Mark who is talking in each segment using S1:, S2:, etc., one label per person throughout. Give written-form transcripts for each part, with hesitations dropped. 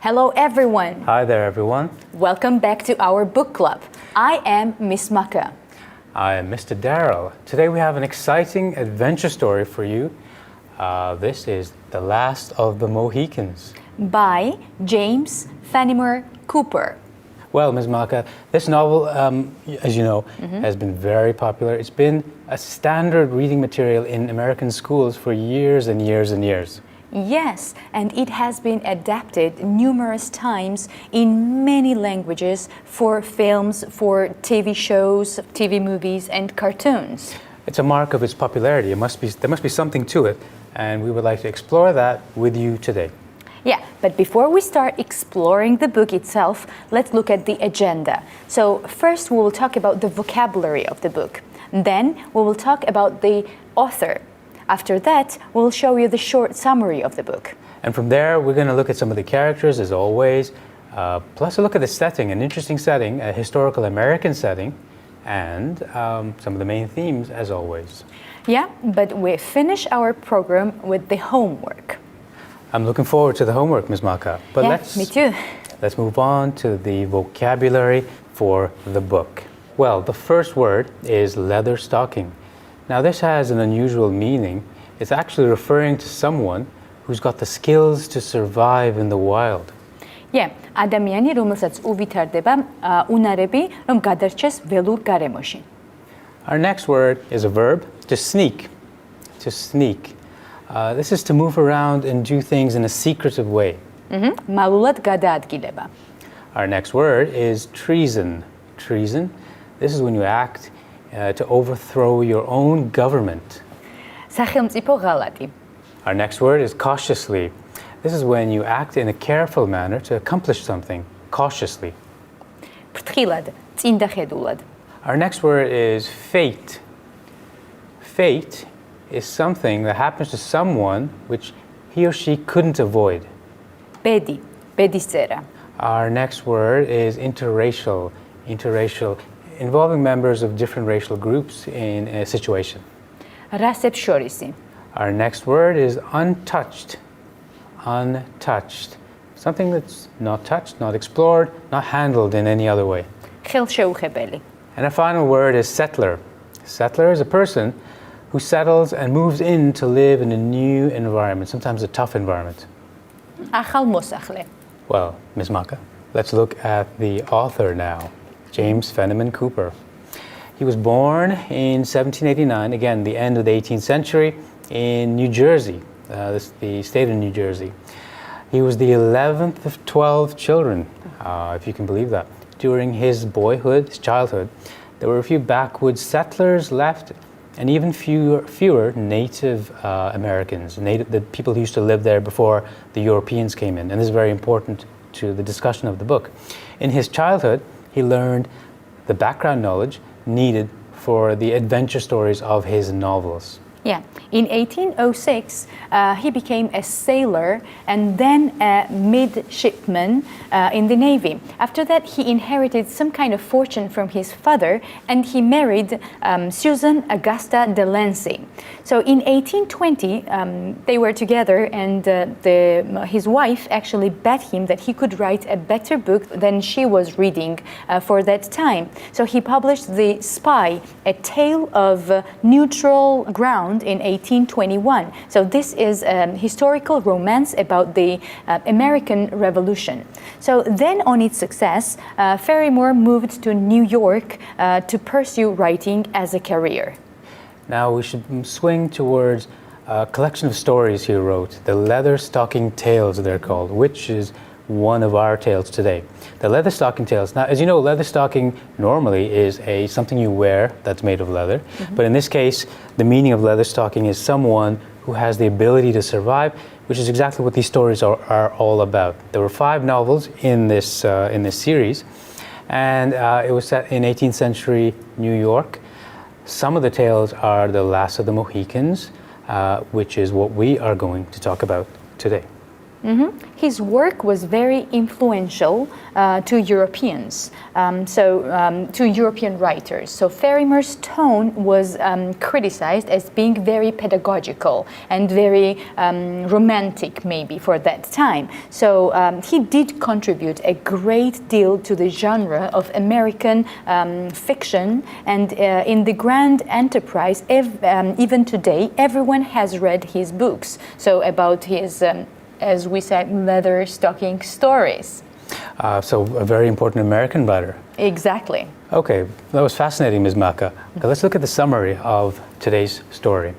S1: Hello everyone.
S2: Hi there everyone.
S1: Welcome back to our book club. I am Miss Maka.
S2: I am Mr. Darrell. Today we have an exciting adventure story for you. This is The Last of the Mohicans.
S1: By James Fenimore Cooper.
S2: Well, Ms. Maka, this novel, as you know, has been very popular. It's been a standard reading material in American schools for years and years and years.
S1: Yes, and it has been adapted numerous times in many languages for films, for TV shows, TV movies, and cartoons.
S2: It's a mark of its popularity. There must be something to it, and we would like to explore that with you today.
S1: Yeah, but before we start exploring the book itself, let's look at the agenda. So first we will talk about the vocabulary of the book. Then we will talk about the author. After that, we'll show you the short summary of the book.
S2: And from there, we're going to look at some of the characters, as always, plus a look at the setting, an interesting setting, a historical American setting, and some of the main themes, as always.
S1: Yeah, but we finish our program with the homework.
S2: I'm looking forward to the homework, Ms. Maka. But
S1: Me too.
S2: Let's move on to the vocabulary for the book. Well, the first word is leather stocking. Now, this has an unusual meaning. It's actually referring to someone who's got the skills to survive in the wild.
S1: Yeah, ადამიანი, რომელსაც უვითარდება უნარები, რომ გადარჩეს ველურ გარემოში.
S2: Our next word is a verb, to sneak. To sneak. This is to move around and do things in a secretive way.
S1: მალულად გადაადგილება.
S2: Our next word is treason. Treason. This is when you act to overthrow your own government.
S1: სახელმწიფო ღალატი.
S2: Our next word is cautiously. This is when you act in a careful manner to accomplish something, cautiously.
S1: ფრთხილად, წინდახედულად.
S2: Our next word is fate. Fate is something that happens to someone which he or she couldn't avoid.
S1: ბედი, ბედისწერა.
S2: Our next word is interracial. Interracial, involving members of different racial groups in a situation.
S1: რასებს შორისი.
S2: Our next word is untouched. Untouched. Something that's not touched, not explored, not handled in any other way.
S1: ხელშეუხებელი.
S2: And our final word is settler. Settler is a person who settles and moves in to live in a new environment, sometimes a tough environment.
S1: ახალმოსახლე.
S2: Well, Ms. Maka, let's look at the author now, James Fenimore Cooper. He was born in 1789, again, the end of the 18th century, in New Jersey, the state of New Jersey. He was the 11th of 12 children, if you can believe that. During his boyhood, his childhood, there were a few backwoods settlers left, and even fewer Native Americans, the people who used to live there before the Europeans came in. And this is very important to the discussion of the book. In his childhood, he learned the background knowledge needed for the adventure stories of his novels.
S1: Yeah, in 1806, he became a sailor and then a midshipman in the Navy. After that, he inherited some kind of fortune from his father, and he married Susan Augusta de Lancey. So in 1820, they were together, and his wife actually bet him that he could write a better book than she was reading for that time. So he published The Spy, a tale of neutral ground in 1821. So this is a historical romance about the American Revolution. So then on its success, Fenimore moved to New York to pursue writing as a career.
S2: Now we should swing towards a collection of stories he wrote, the Leather Stocking Tales they're called, which is one of our tales today. The leather stocking tales. Now, as you know, leather stocking normally is something you wear that's made of leather. But in this case, the meaning of leather stocking is someone who has the ability to survive, which is exactly what these stories are all about. There were 5 novels in this series, and it was set in 18th century New York. Some of the tales are The Last of the Mohicans, which is what we are going to talk about today.
S1: His work was very influential to Europeans, to European writers. So Ferrymer's tone was criticized as being very pedagogical and very romantic, maybe, for that time. So he did contribute a great deal to the genre of American fiction, and in the grand enterprise, even today, everyone has read his books. So about his as we said, leather stocking stories.
S2: So a very important American writer.
S1: Exactly.
S2: Okay, that was fascinating, Ms. Maka. Now let's look at the summary of today's story.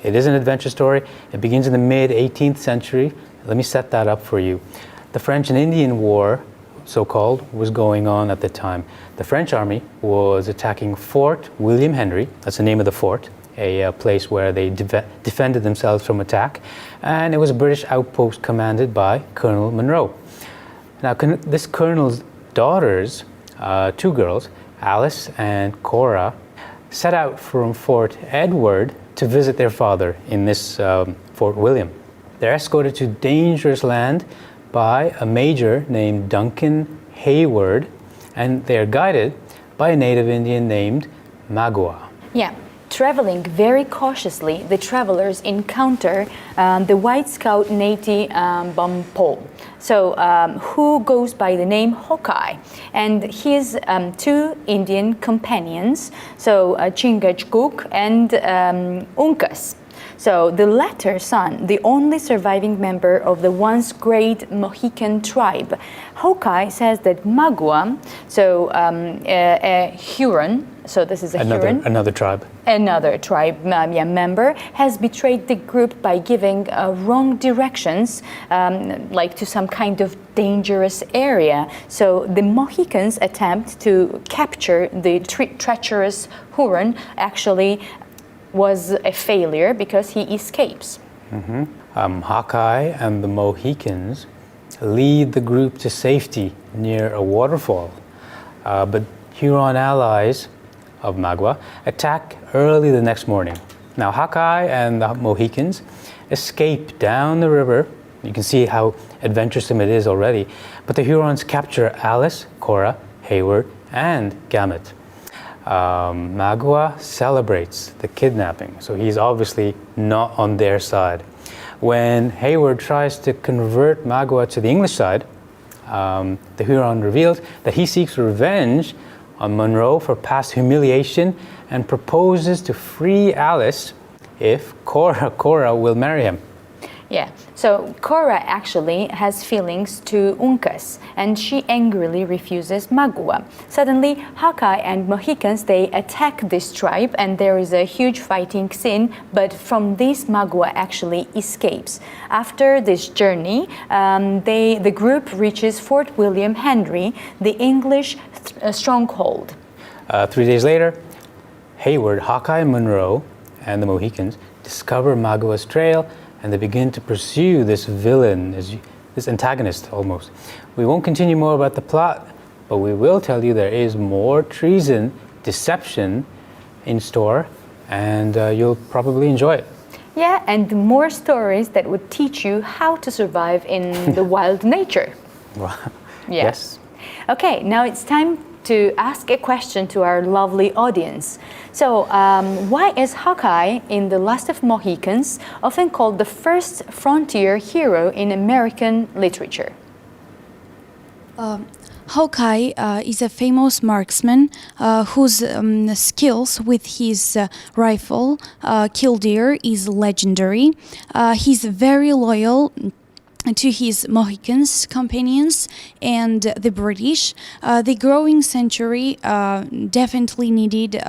S2: It is an adventure story. It begins in the mid-18th century. Let me set that up for you. The French and Indian War, so-called, was going on at the time. The French army was attacking Fort William Henry, that's the name of the fort, a place where they defended themselves from attack, and it was a British outpost commanded by Colonel Monro. Now, this colonel's daughters, two girls, Alice and Cora, set out from Fort Edward to visit their father in this Fort William. They're escorted to dangerous land by a major named Duncan Hayward, and they are guided by a native Indian named Magua.
S1: Yeah. Traveling very cautiously, the travelers encounter the White Scout Nati Bumpole, who goes by the name Hawkeye, and his two Indian companions, Chingachgook and Uncas. So the latter son, the only surviving member of the once great Mohican tribe. Hawkeye says that Magua, a Huron, so this is a Huron.
S2: Another tribe.
S1: Another tribe member has betrayed the group by giving wrong directions, like to some kind of dangerous area. So the Mohicans' attempt to capture the treacherous Huron actually was a failure because he escapes.
S2: Hawkeye and the Mohicans lead the group to safety near a waterfall, but Huron allies of Magua attack early the next morning. Now Hawkeye and the Mohicans escape down the river. You can see how adventuresome it is already, but the Hurons capture Alice, Cora, Hayward, and Gamut. Magua celebrates the kidnapping, so he's obviously not on their side. When Hayward tries to convert Magua to the English side, the Huron reveals that he seeks revenge on Monro for past humiliation and proposes to free Alice if Cora will marry him.
S1: Yeah, so Cora actually has feelings to Uncas, and she angrily refuses Magua. Suddenly, Hawkeye and Mohicans, they attack this tribe, and there is a huge fighting scene, but from this, Magua actually escapes. After this journey, the group reaches Fort William Henry, the English stronghold.
S2: 3 days later, Hayward, Hawkeye, Monro, and the Mohicans discover Magua's trail, and they begin to pursue this villain, this antagonist almost. We won't continue more about the plot, but we will tell you there is more treason, deception in store, and you'll probably enjoy it.
S1: Yeah, and more stories that would teach you how to survive in the wild nature.
S2: Yes.
S1: Okay, now it's time to ask a question to our lovely audience. So, why is Hawkeye in The Last of Mohicans often called the first frontier hero in American literature?
S3: Hawkeye is a famous marksman whose skills with his rifle, killdeer, is legendary. He's very loyal to his Mohicans companions and the British. The growing century definitely needed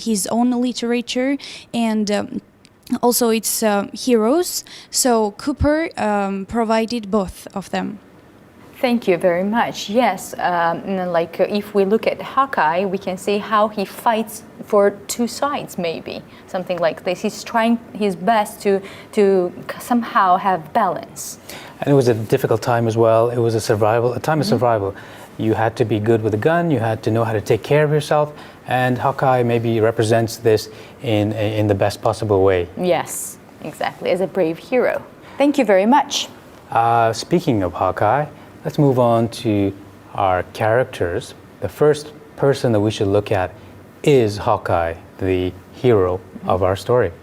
S3: his own literature and also its heroes, so Cooper provided both of them.
S1: Thank you very much. Yes, if we look at Hawkeye, we can see how he fights for two sides, maybe something like this. He's trying his best to somehow have balance.
S2: And it was a difficult time as well. It was a time of survival. You had to be good with a gun. You had to know how to take care of yourself. And Hawkeye maybe represents this in the best possible way.
S1: Yes, exactly, as a brave hero. Thank you very much.
S2: Speaking of Hawkeye, let's move on to our characters. The first person that we should look at is Hawkeye, the hero of our story.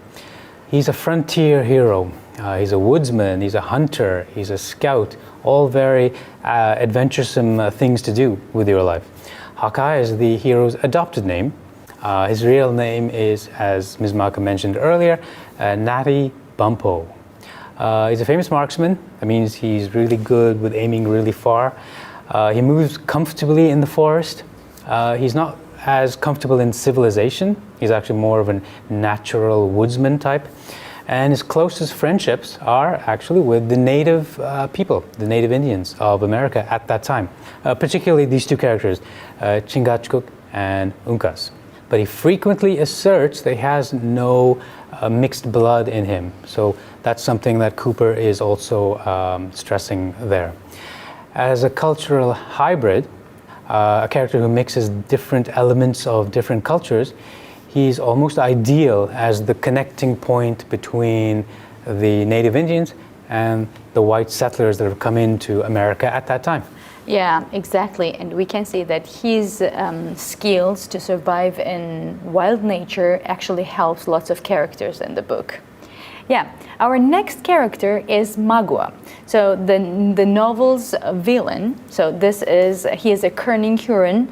S2: He's a frontier hero. He's a woodsman, he's a hunter, he's a scout, all very adventuresome things to do with your life. Hawkeye is the hero's adopted name. His real name is, as Ms. Maka mentioned earlier, Natty Bumppo. He's a famous marksman. That means he's really good with aiming really far. He moves comfortably in the forest. He's not as comfortable in civilization. He's actually more of a natural woodsman type. And his closest friendships are actually with the native people, the native Indians of America at that time. Particularly these two characters, Chingachgook and Uncas. But he frequently asserts that he has no mixed blood in him. So that's something that Cooper is also stressing there. As a cultural hybrid, a character who mixes different elements of different cultures, he's almost ideal as the connecting point between the native Indians and the white settlers that have come into America at that time.
S1: Yeah, exactly. And we can see that his skills to survive in wild nature actually helps lots of characters in the book. Yeah, our next character is Magua. So the novel's villain. So he is a Kerning Huron,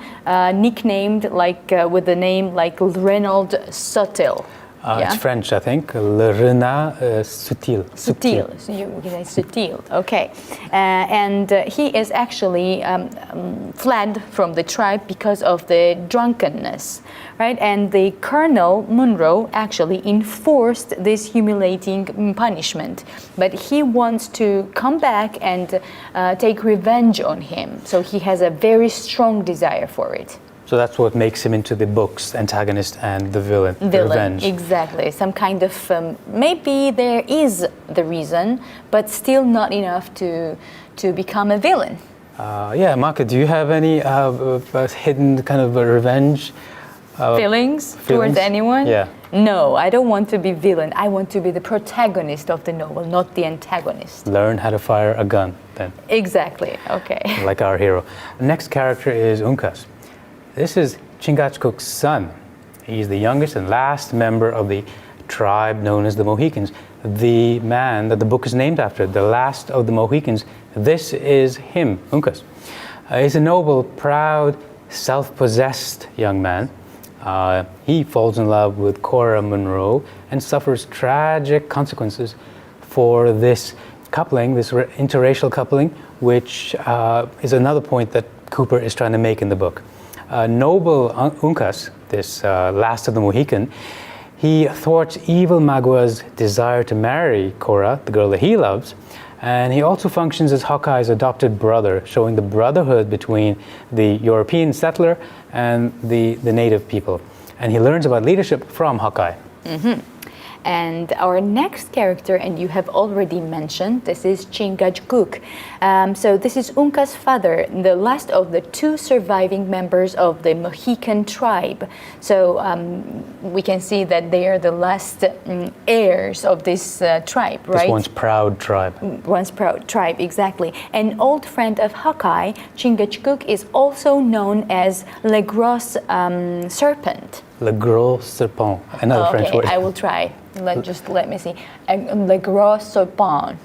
S1: nicknamed with the name like Reynold Sutil.
S2: It's French, I think. Le Renard Sutil.
S1: Sutil. So you can say Sutil. Okay. And he is actually fled from the tribe because of the drunkenness, right? And the Colonel Munro actually enforced this humiliating punishment, but he wants to come back and take revenge on him. So he has a very strong desire for it.
S2: So that's what makes him into the book's antagonist and the villain. Revenge.
S1: Exactly. Some kind of, maybe there is the reason, but still not enough to become a villain.
S2: Yeah, Maka, do you have any hidden kind of revenge
S1: feelings towards anyone?
S2: Yeah.
S1: No, I don't want to be villain. I want to be the protagonist of the novel, not the antagonist.
S2: Learn how to fire a gun, then.
S1: Exactly. Okay.
S2: Like our hero. The next character is Uncas. This is Chingachgook's son. He's the youngest and last member of the tribe known as the Mohicans, the man that the book is named after, the last of the Mohicans. This is him, Uncas. He's a noble, proud, self-possessed young man. He falls in love with Cora Munro and suffers tragic consequences for this coupling, this interracial coupling, which is another point that Cooper is trying to make in the book. Noble Uncas, this last of the Mohican, he thwarts evil Magua's desire to marry Cora, the girl that he loves, and he also functions as Hawkeye's adopted brother, showing the brotherhood between the European settler and the native people. And he learns about leadership from Hawkeye.
S1: Mm-hmm. And our next character, and you have already mentioned, this is Chingachgook. So this is Uncas' father, the last of the two surviving members of the Mohican tribe. So we can see that they are the last heirs of this tribe, right?
S2: This once proud tribe.
S1: Once proud tribe, exactly. An old friend of Hawkeye, Chingachgook is also known as Le Gros Serpent.
S2: Le Gros Serpent, another French word.
S1: I will try. Let me see. Le Gros Serpent.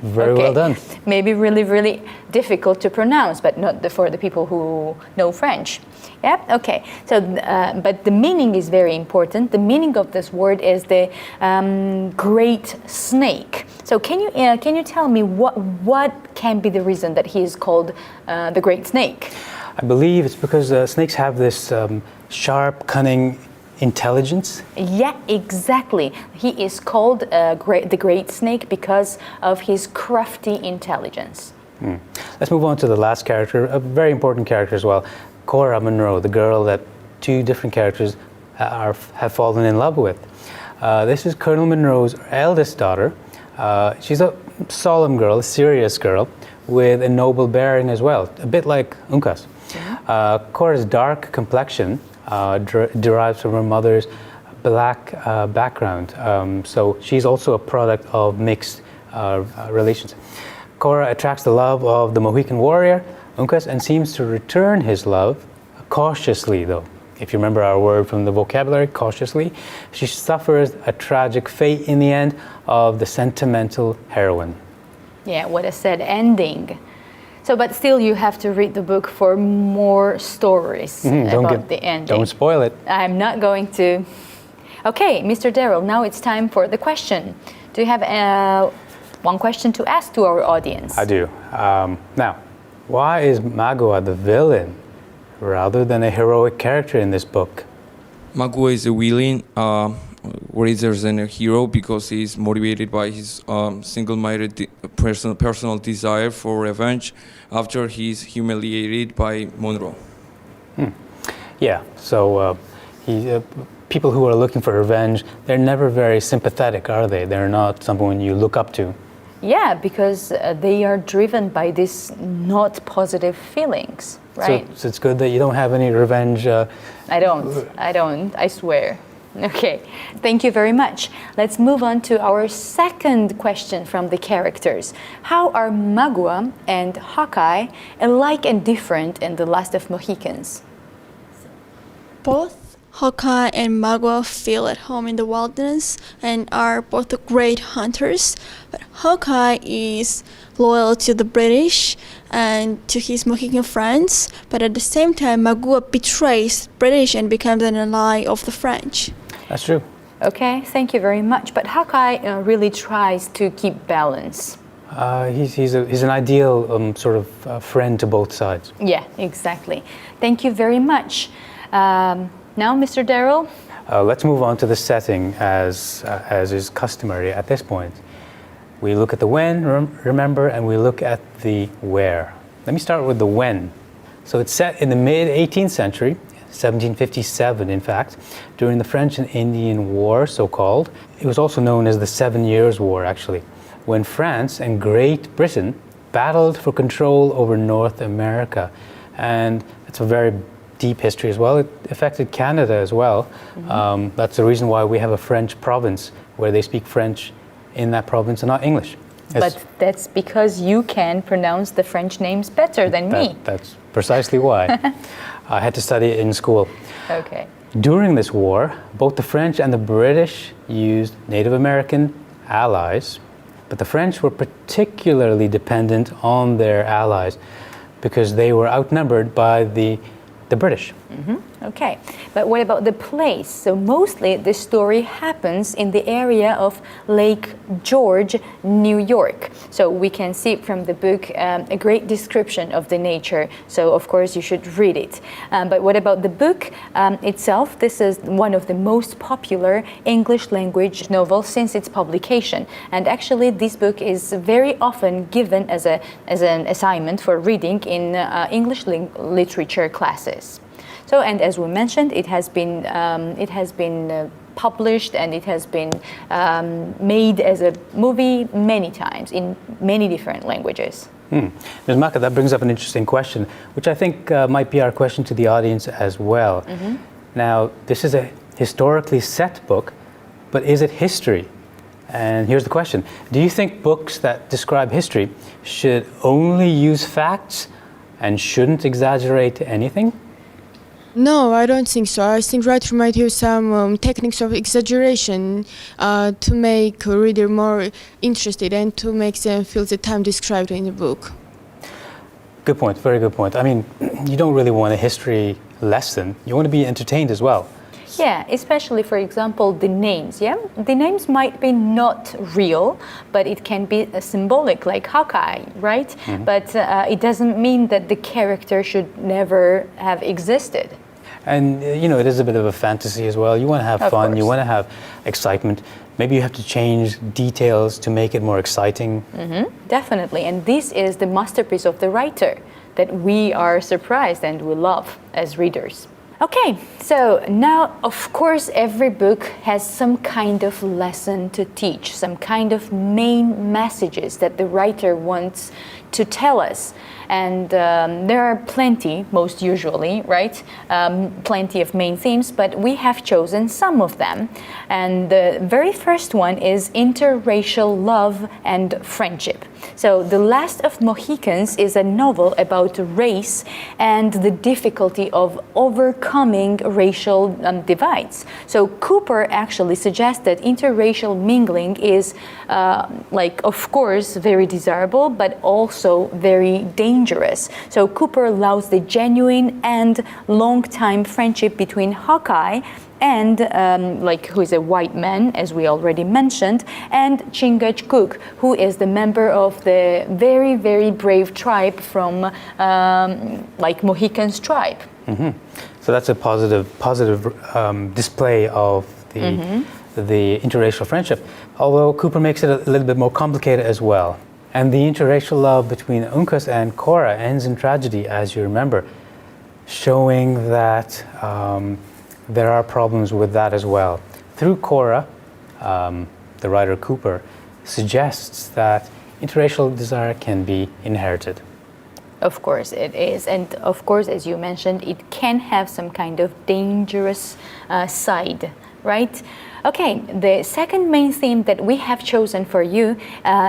S2: Very well done.
S1: Maybe really, really difficult to pronounce, but not for the people who know French. Yeah. Okay. So, but the meaning is very important. The meaning of this word is the great snake. So, can you tell me what can be the reason that he is called the great snake?
S2: I believe it's because snakes have this sharp, cunning intelligence.
S1: Yeah, exactly. He is called the Great Snake because of his crafty intelligence.
S2: Let's move on to the last character, a very important character as well, Cora Munro, the girl that two different characters have fallen in love with. This is Colonel Munro's eldest daughter. She's a solemn girl, a serious girl, with a noble bearing as well, a bit like Uncas. Cora's dark complexion derives from her mother's black background, so she's also a product of mixed relations. Korra attracts the love of the Mohican warrior, Uncas, and seems to return his love cautiously, though. If you remember our word from the vocabulary, cautiously, she suffers a tragic fate in the end of the sentimental heroine.
S1: Yeah, what a sad ending. So, but still you have to read the book for more stories about the ending.
S2: Don't spoil it.
S1: I'm not going to. Okay, Mr. Daryl, now it's time for the question. Do you have one question to ask to our audience?
S2: I do. Now, why is Magua the villain rather than a heroic character in this book?
S4: Magua is a villain rather than a hero because he's motivated by his single-minded personal desire for revenge after he's humiliated by Monroe.
S2: Yeah, so people who are looking for revenge, they're never very sympathetic, are they? They're not someone you look up to.
S1: Yeah, because they are driven by these not positive feelings, right?
S2: So it's good that you don't have any revenge.
S1: I don't, I swear. Okay, thank you very much. Let's move on to our second question from the characters. How are Magua and Hawkeye alike and different in The Last of Mohicans?
S5: Both Hawkeye and Magua feel at home in the wilderness and are both great hunters, but Hawkeye is loyal to the British and to his Mohican friends, but at the same time Magua betrays the British and becomes an ally of the French.
S2: That's true.
S1: Okay, thank you very much. But Hawkeye really tries to keep balance.
S2: He's an ideal sort of friend to both sides.
S1: Yeah, exactly. Thank you very much. Now, Mr. Daryl?
S2: Let's move on to the setting as is customary at this point. We look at the when, remember, and we look at the where. Let me start with the when. So it's set in the mid-18th century, 1757 in fact, during the French and Indian War, so-called. It was also known as the 7 Years' War, actually, when France and Great Britain battled for control over North America. And it's a very deep history as well. It affected Canada as well. That's the reason why we have a French province where they speak French in that province and not English.
S1: But that's because you can pronounce the French names better than me.
S2: That's precisely why. I had to study it in school.
S1: Okay.
S2: During this war, both the French and the British used Native American allies, but the French were particularly dependent on their allies because they were outnumbered by the British.
S1: Okay, but what about the place? So mostly the story happens in the area of Lake George, New York. So we can see from the book a great description of the nature. So of course you should read it. But what about the book itself? This is one of the most popular English language novels since its publication. And actually this book is very often given as an assignment for reading in English literature classes. So, and as we mentioned, it has been published and it has been made as a movie many times in many different languages.
S2: Ms. Maka, that brings up an interesting question, which I think might be our question to the audience as well. Now, this is a historically set book, but is it history? And here's the question. Do you think books that describe history should only use facts and shouldn't exaggerate anything?
S6: No, I don't think so. I think writer might use some techniques of exaggeration to make a reader more interested and to make them feel the time described in the book.
S2: Good point, very good point. I mean, you don't really want a history lesson. You want to be entertained as well.
S1: Yeah, especially, for example, the names, yeah? The names might be not real, but it can be symbolic, like Hawkeye, right? But it doesn't mean that the character should never have existed.
S2: And, you know, it is a bit of a fantasy as well. You want to have fun, you want to have excitement. Maybe you have to change details to make it more exciting.
S1: Definitely, and this is the masterpiece of the writer that we are surprised and we love as readers. Okay, so now, of course, every book has some kind of lesson to teach, some kind of main messages that the writer wants to tell us. And there are plenty, most usually, right? Plenty of main themes, but we have chosen some of them. And the very first one is interracial love and friendship. So The Last of Mohicans is a novel about race and the difficulty of overcoming racial divides. So Cooper actually suggests that interracial mingling is, of course, very desirable, but also very dangerous. So Cooper allows the genuine and long-time friendship between Hawkeye and who is a white man, as we already mentioned, and Chingachgook, who is the member of the very, very brave tribe from Mohicans tribe.
S2: Mm-hmm. So that's a positive display of the interracial friendship, although Cooper makes it a little bit more complicated as well. And the interracial love between Uncas and Cora ends in tragedy, as you remember, showing that there are problems with that as well. Through Cora, the writer Cooper suggests that interracial desire can be inherited.
S1: Of course it is, and of course, as you mentioned, it can have some kind of dangerous side, right? Okay, the second main theme that we have chosen for you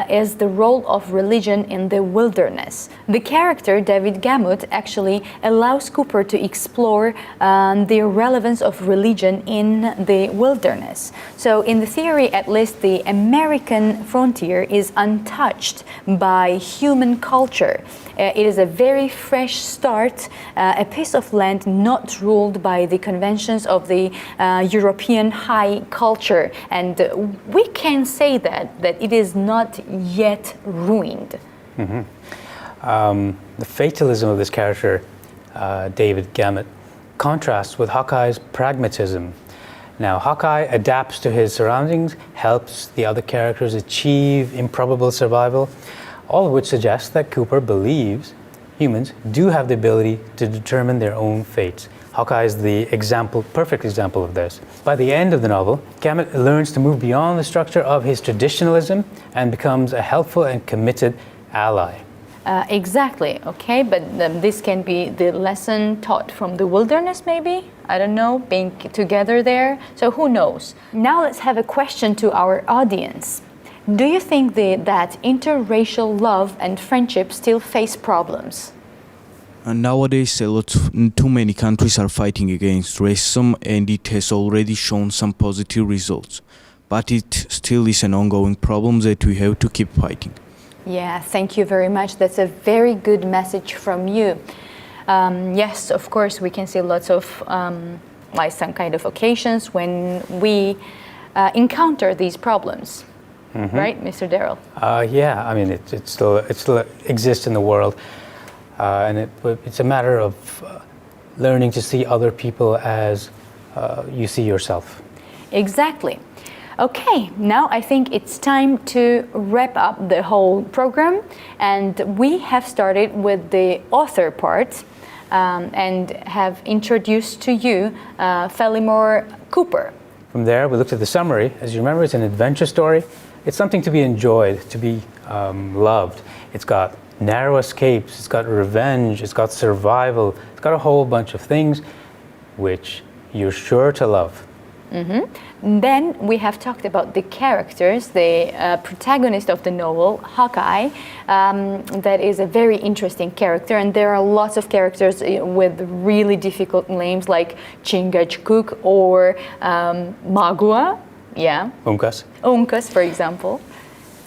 S1: is the role of religion in the wilderness. The character, David Gamut, actually allows Cooper to explore the relevance of religion in the wilderness. So in the theory, at least, the American frontier is untouched by human culture. It is a very fresh start, a piece of land not ruled by the conventions of the European high culture, and we can say that it is not yet ruined.
S2: Mm-hmm. The fatalism of this character, David Gamut, contrasts with Hawkeye's pragmatism. Now, Hawkeye adapts to his surroundings, helps the other characters achieve improbable survival, all of which suggests that Cooper believes humans do have the ability to determine their own fates. Hawkeye is the perfect example of this. By the end of the novel, Gamut learns to move beyond the structure of his traditionalism and becomes a helpful and committed ally.
S1: Exactly, okay, but this can be the lesson taught from the wilderness, maybe? I don't know, being together there, so who knows? Now let's have a question to our audience. Do you think that interracial love and friendship still face problems?
S7: Nowadays, too many countries are fighting against racism, and it has already shown some positive results. But it still is an ongoing problem that we have to keep fighting.
S1: Yeah, thank you very much. That's a very good message from you. Yes, of course, we can see lots of some kind of occasions when we encounter these problems. Mm-hmm. Right, Mr. Darrell?
S2: Yeah, I mean, it still exists in the world, and it's a matter of learning to see other people as you see yourself.
S1: Exactly. Okay, now I think it's time to wrap up the whole program, and we have started with the author part and have introduced to you Fenimore Cooper.
S2: From there, we looked at the summary. As you remember, it's an adventure story. It's something to be enjoyed, to be loved. It's got narrow escapes, it's got revenge, it's got survival, it's got a whole bunch of things which you're sure to love.
S1: Mm-hmm. Then we have talked about the characters, the protagonist of the novel, Hawkeye, that is a very interesting character, and there are lots of characters with really difficult names like Chingachgook or Magua. Yeah.
S2: Uncas,
S1: for example.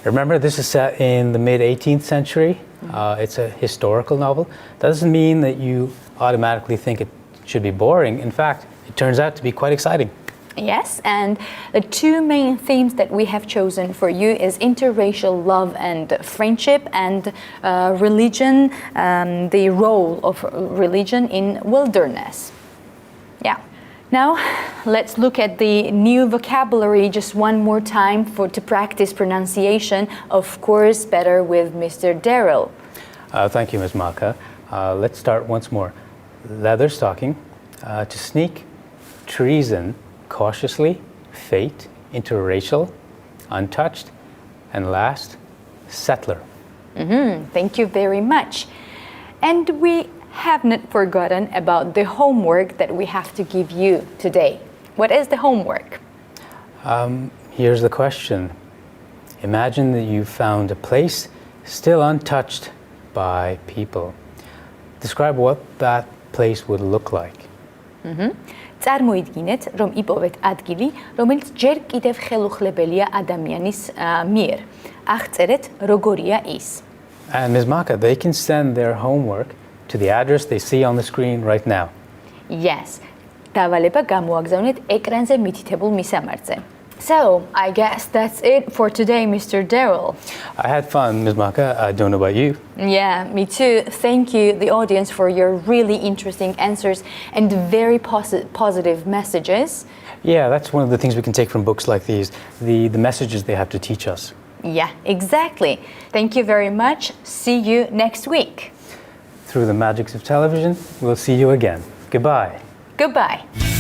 S2: Remember, this is set in the mid-18th century. It's a historical novel. That doesn't mean that you automatically think it should be boring. In fact, it turns out to be quite exciting.
S1: Yes, and the two main themes that we have chosen for you is interracial love and friendship, and religion, the role of religion in wilderness. Yeah. Now, let's look at the new vocabulary just one more time to practice pronunciation, of course, better with Mr. Darrell.
S2: Thank you, Ms. Maka. Let's start once more. Leather stocking, to sneak, treason, cautiously, fate, interracial, untouched, and last, settler.
S1: Mm-hmm. Thank you very much. And we have not forgotten about the homework that we have to give you today. What is the homework?
S2: Here's the question. Imagine that you found a place still untouched by people. Describe what that place would look like.
S1: წარმოიდგინეთ, რომ იპოვეთ ადგილი, რომელიც ჯერ კიდევ ხელუხლებელია ადამიანის მიერ. აღწერეთ, როგორია ის.
S2: And Ms. Maka, they can send their homework to the address they see on the screen right now.
S1: Yes. დავალება გამოაგზავნეთ ეკრანზე მითითებულ მისამართზე. So, I guess that's it for today, Mr. Daryl.
S2: I had fun, Ms. Maka. I don't know about you.
S1: Yeah, me too. Thank you, the audience, for your really interesting answers and very positive messages.
S2: Yeah, that's one of the things we can take from books like these, the messages they have to teach us.
S1: Yeah, exactly. Thank you very much. See you next week.
S2: Through the magics of television, we'll see you again. Goodbye.
S1: Goodbye.